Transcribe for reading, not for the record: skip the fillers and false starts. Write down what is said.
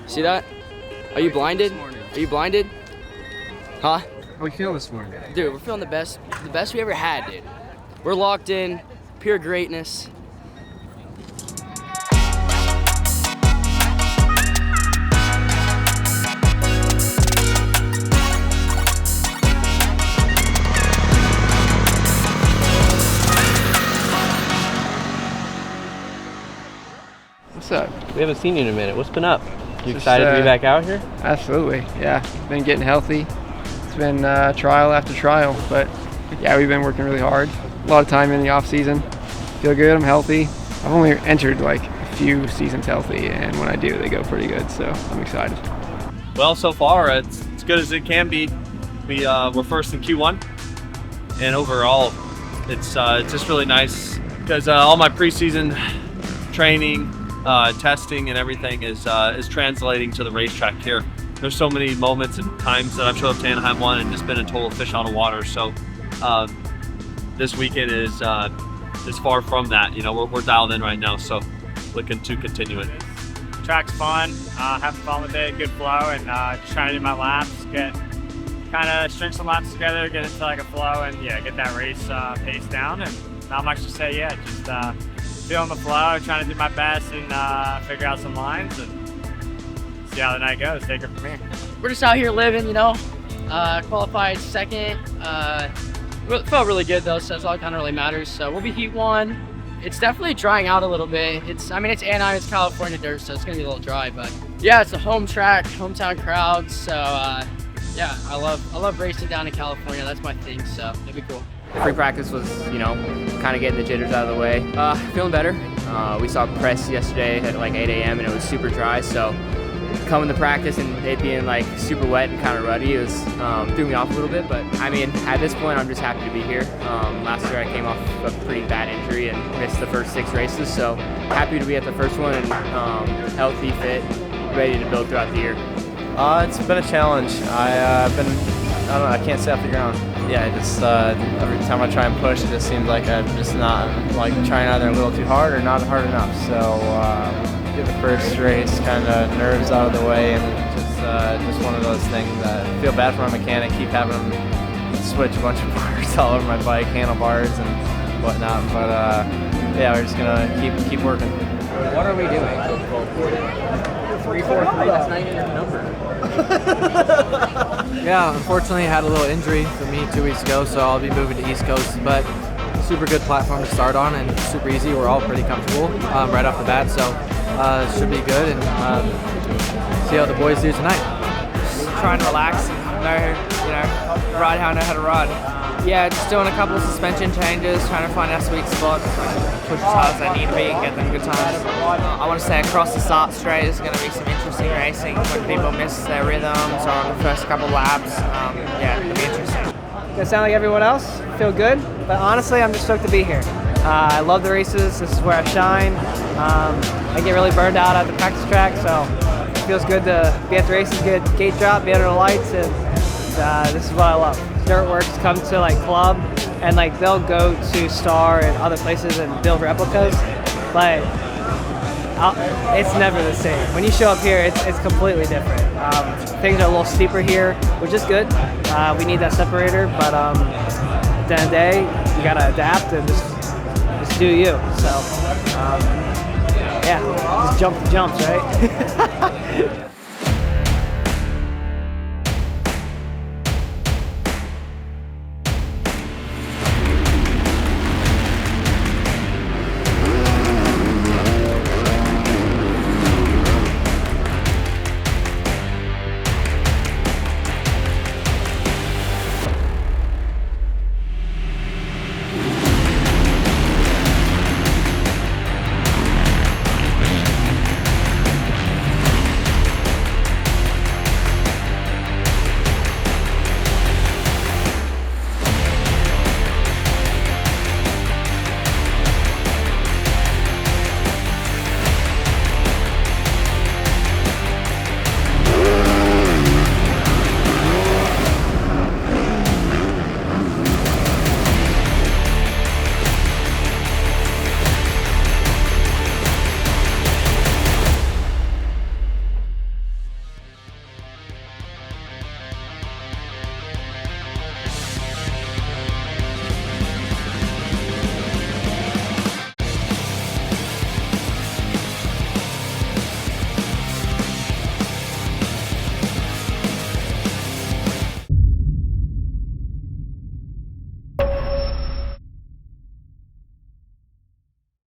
See that? Are you blinded? Are you blinded? Huh? How we feel this morning? Dude, we're feeling the best we ever had, dude. We're locked in, pure greatness. What's up? We haven't seen you in a minute. What's been up? You excited to be back out here? Absolutely, yeah. Been getting healthy. It's been trial after trial, but yeah, we've been working really hard. A lot of time in the off season. Feel good, I'm healthy. I've only entered like a few seasons healthy, and when I do, they go pretty good, so I'm excited. Well, so far, it's as good as it can be. We're first in Q1, and overall, it's just really nice because all my preseason training, testing, and everything is translating to the racetrack here. There's so many moments and times that I've showed up to Anaheim 1 and just been a total fish out of water. So this weekend is far from that. You know, we're dialed in right now, so looking to continue it. Track's fun, having fun with it, good flow, and just trying to do my laps, kind of string some laps together, get into like a flow, and yeah, get that race pace down. And not much to say yet, just feeling the flow, trying to do my best and figure out some lines and see how the night goes. Take it from here. We're just out here living, you know. Qualified second. Felt really good though, so that's all that kind of really matters. So we'll be Heat 1. It's definitely drying out a little bit. I mean, it's Anaheim, it's California dirt, so it's gonna be a little dry, but yeah, it's a home track, hometown crowd. So yeah, I love racing down in California. That's my thing, so it'll be cool. Free practice was, you know, kind of getting the jitters out of the way. Feeling better. We saw press yesterday at like 8 a.m. and it was super dry, so coming to practice and it being like super wet and kind of ruddy, it was threw me off a little bit. But I mean, at this point, I'm just happy to be here. Last year I came off a pretty bad injury and missed the first 6 races, so happy to be at the first one and healthy, fit, ready to build throughout the year. It's been a challenge. I don't know, I can't stay off the ground. Yeah, just every time I try and push, it just seems like I'm just not like trying either a little too hard or not hard enough. So get the first race, kind of nerves out of the way, and just one of those things that I feel bad for my mechanic. Keep having him switch a bunch of parts all over my bike, handlebars and whatnot. But yeah, we're just gonna keep working. What are we doing? 343, that's not even a number. Yeah, unfortunately I had a little injury for me 2 weeks ago, so I'll be moving to East Coast, but super good platform to start on and super easy. We're all pretty comfortable right off the bat, so it should be good, and see how the boys do tonight. Just trying to relax and ride how I know how to ride. Yeah, just doing a couple of suspension changes, trying to find our sweet spot, push as hard as I need to be and get them good times. I want to say across the start straight is going to be some interesting racing when people miss their rhythms or on the first couple laps. Yeah, it'll be interesting. I sound like everyone else, feel good, but honestly I'm just stoked to be here. I love the races, this is where I shine. I get really burned out at the practice track, so it feels good to be at the races, good gate drop, be under the lights, and this is what I love. Dirtworks come to like club and like they'll go to Star and other places and build replicas, but it's never the same. When you show up here, it's completely different. Things are a little steeper here, which is good. We need that separator, but at the end of the day, you gotta adapt and just do you. So yeah, just jump the jumps, right?